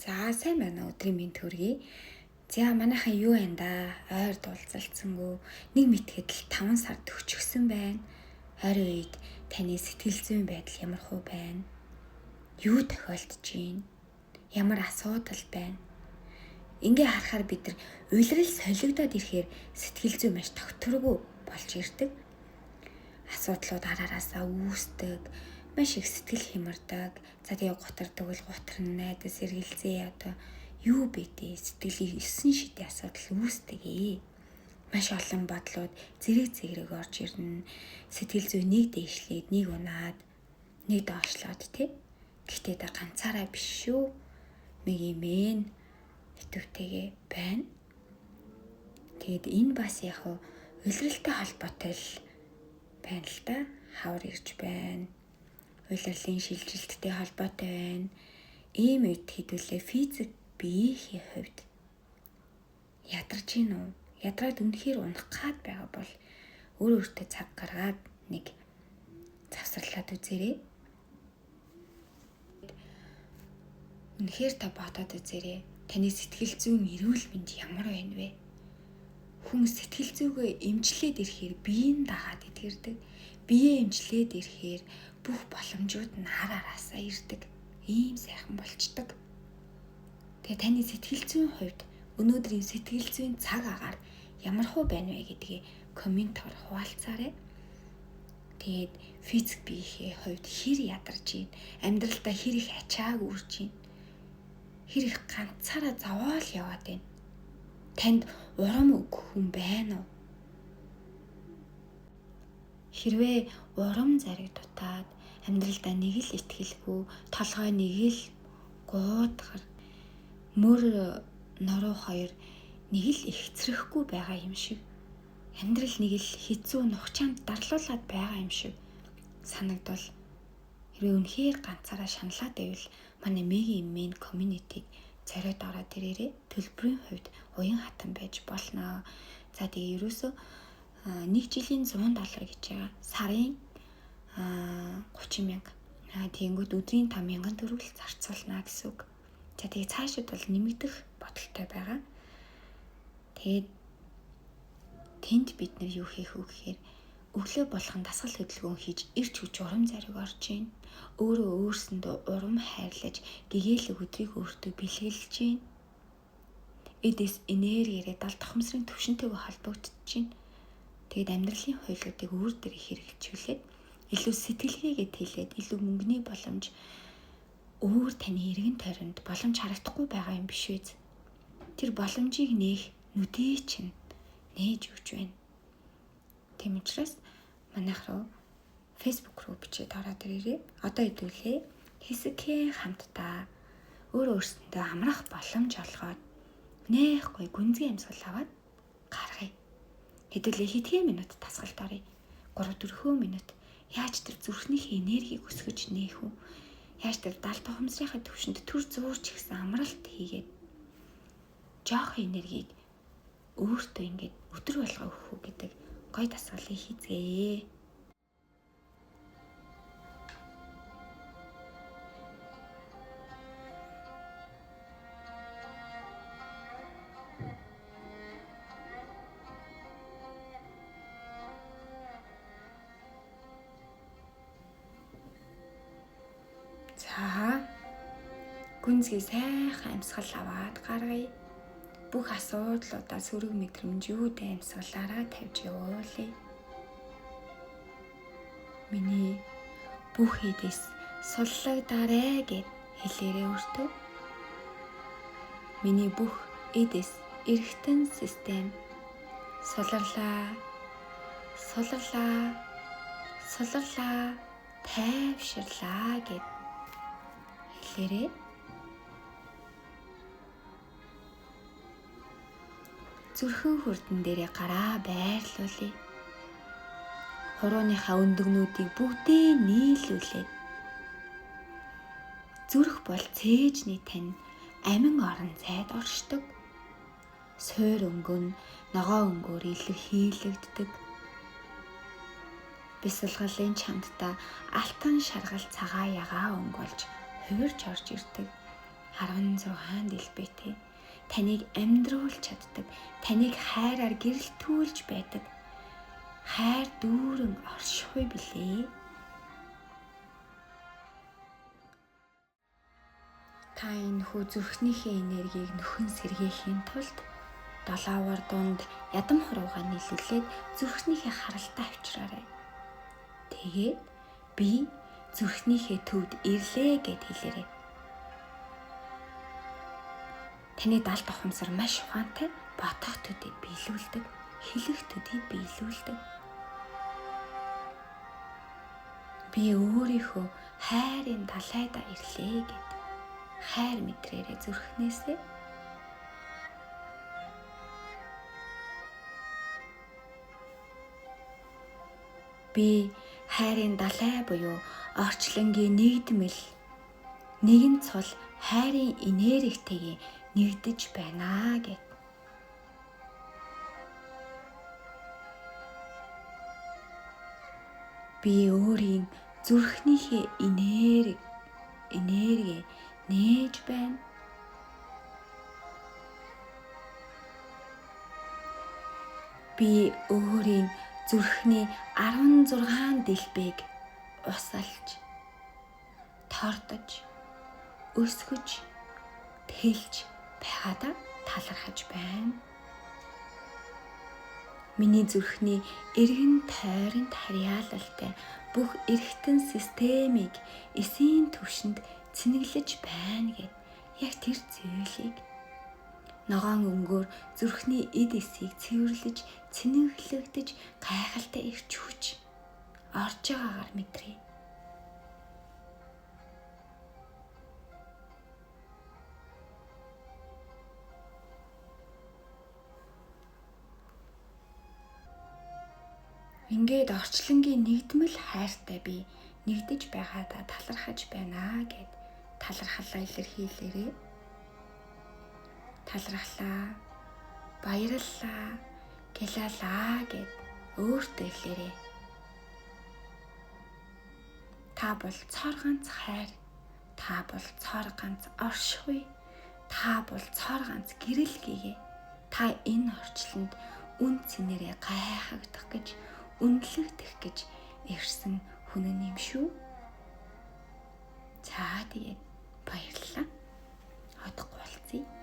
За сайн байна өдрийн мэнд төргий. За манайхан юу байна да? Ойр дуулзалцсангүй. Нэг мэтгэд л 5 сар төгчгсөн байна. Ойрын үед таны сэтгэл зүйн байдал ямар хөө байна? Юу тохиолдож байна? Ямар асуудал байна? Ингээ харахаар бид нар уйлрал солигдоод ирэхээр сэтгэл зүй маш тогтворгүй болж ирдэг. Асуудлууд араараасаа үүсдэг. Маш их сэтгэл хямардаг. За тэгээ гутардаг бол гутарна, найдас эргэлзээ одоо юу бэдээ сэтгэлийн 9 шидийн асуудал үүсдэг. Маш олон бодлууд зэрэг орж ирнэ. Сэтгэл зүй нэг дээшлээд, нэг унаад, нэг доошлоод тий. Гэхдээ та ганцаараа биш шүү. Нэг имэн нэтвтэйгээ байна. Тэгэд энэ бас яг уйлралтай холбоотой л байна л да. Хавар ирж байна. Уйлралын шилжилттэй холбоотой байна. Ийм үед хэдүүлээ физик биеийн хувьд ядарч гин үү? Ядраад үнэхээр унах гад байгаа бол өөртөө цаг гаргаад нэг завсарлаад үзээрэй. Үнэхээр та бодоод үзээрэй. Таны сэтгэл зүйн эрүүл мэнд ямар байна вэ? Хүн сэтгэл зүгээ эмчлээд ирэхээр биеийн дагаад идэрдэг. Бие эмчлээд ирэхээр бүх боломжууд нь араасаа ирдэг. Ийм сайхан болчдөг. Тэгээ таны сэтгэл зүйн хувьд өнөөдрийн сэтгэл зүйн цаг агаар ямар хөө байна вэ гэдгийг комментоор хуваалцаарай. Тэгээд физик биеийн хувьд хэр ядарч байна? Амьдралдаа хэр их ачааг үрж байна? Хэр их ганцаараа зовоол яваад байна? Танд урам өгөх хүн байна уу? Хэрвээ урам зариг дутаад амьдралдаа нэг л итгэлгүй, толгой нэг л гуудахар, мөр норуу хоёр нэг л ихцрэхгүй байгаа юм шиг, амьдрал нэг л хэцүү нухчаанд дарлуулад байгаа юм шиг санагдвал хэрвээ үнэхээр ганцаараа шаналаад байвал манай Мегийн мен комьюнитиг зориод ороод ирээрэй. Төлбөрийн хувьд уян хатан байж болно. За тэгээ ерөөсөө 1 жилийн $100 гэж байгаа. Сарын 30,000. Тэгэнгүүт өдрийн 5,000 төгрөг зарцуулна гэсэн үг. За тэгээ цаашид бол нэмэгдэх бодолтой байгаа. Тэгээд тэнд бид нар юу хийх вэ гэхээр өглөө болгон дасгал хөдөлгөөн хийж ирч хүч урам зориг орж ийн. Өөрөө өөрсөндөө урам хайрлаж, гэгээлэг өдрийг өөртөө бэлгэлж ийн. Эдээс энергиэрээ далд тохомсрын төвшөнтэйгээ холбогдож ийн. Тэгэд амьдралын хуйлуудыг өөр дээр хэрэгжүүлээд илүү сэтгэлгээгээ тэлээд илүү мөнгөний боломж өөр таны эргэн тойронд боломж харагдахгүй байгаа юм биш үү? Тэр боломжийг нээх нүдээ чинь нээж өгч байна. Тийм учраас манайх руу Facebook руу бичээд ороод ирээрэй. Одоо хэдүүлээ хэсэгхэн хамтдаа өөрөөсөндөө амрах боломж олгоод нээхгүй гүнзгий амьсгал аваад гаргая. Хэдүүлээ хэдхэн минут тасгалд оръё. 3-4 минут. Яаж тэр зүрхнийхээ энергийг өсгөж нээх вэ? Яаж тэр далд тохомсрынхаа төвшөнд төр зуурч ихсэн амралт хийгээд жоох энергийг өөртөө ингээд өдөр болгоо өгөх үү гэдэг гоё дасгалыг хийцгээе. За гүнзгий сайхан амьсгал аваад гаргая. Бүх асуудлуудаа сөрөг мэдрэмжүүдээ амьсгалаараа тавьж явуулъя. Миний бүх эдэс суллагдаарэ гэд хэлээрэй өөртөө. Миний бүх эдэс эргэтэн систем суларлаа, суларлаа, суларлаа, тайвширлаа гэд хэлээрэй. Зүрхэн хүрдэн дээрээ гараа байрлуулъя. Хурууныхаа өндөгнүүдийг бүгдээ нийлүүлээд зүрх бол цээжний тань амин орон зайд оршдог. Суур өнгөн ногоо өнгөөр илэрхийлэгддэг. Бясалгалын чамдаа алтан шаргал цагаа ягаа өнгө болж хувирч орж ирдэг. 16 дэлбэтэй. Таныг амьдруулж чаддаг, таныг хайраар гэрэлтүүлж байдаг. Хайр дүүрэн оршихгүй билээ. Та энэ хүү зүрхнийхээ энергийг нөхөн сэргээхийн тулд долоовор дунд ядам хуруугаа нийлүүлээд зүрхнийхээ харалтаа авчраарай. Тэгээд би зүрхнийхээ төвд ирлээ гэд хэлээрэй. Таны далд ухамсар маш ухаантай, бодох төдийг биелүүлдэг, хэлэх төдийг биелүүлдэг. Би өөрийнхөө хайрын далайдаа ирлээ гэд хайр мэдрээрээ зүрхнээсээ. Би хайрын далай буюу орчлонгийн нэгдмэл, нэгэн цул хайрын энергитэйгээ нэгдэж байна гэд. Би өөрийн зүрхнийхээ энерги нээж байна. Би өөрийн зүрхний 16 дэлбэг усалж, тордож, өсгөж, тэлж байгаадаа талархаж байна. Миний зүрхний эргэн тойронд харьяалалтай бүх эргэтэн системийг эсийн түвшинд цэнэглэж байна гэд яг тэр зүйлийг ногоон өнгөөр зүрхний эд эсийг цэвэрлэж, цэнэглэгдэж, гайхалтай ирч хүч орж байгаагаар мэдрээ. Ингээд орчлонгийн нэгдмэл хайртай би нэгдэж байгаадаа талархаж байна гэд талархлаа илэрхийлээрэй. Талархлаа, баярлалаа, гялалаа гэд өөртөө хэлээрэй. Та бол цор ганц хайр, та бол цор ганц оршихуй, та бол цор ганц гэрэл гээе. Та энэ орчлонд үн цэнээрээ гайхагдах гэж, үнэлэгдэх гэж ирсэн хүнэн юм шүү. За тэгээд баярлалаа. Одохгүй болцъя.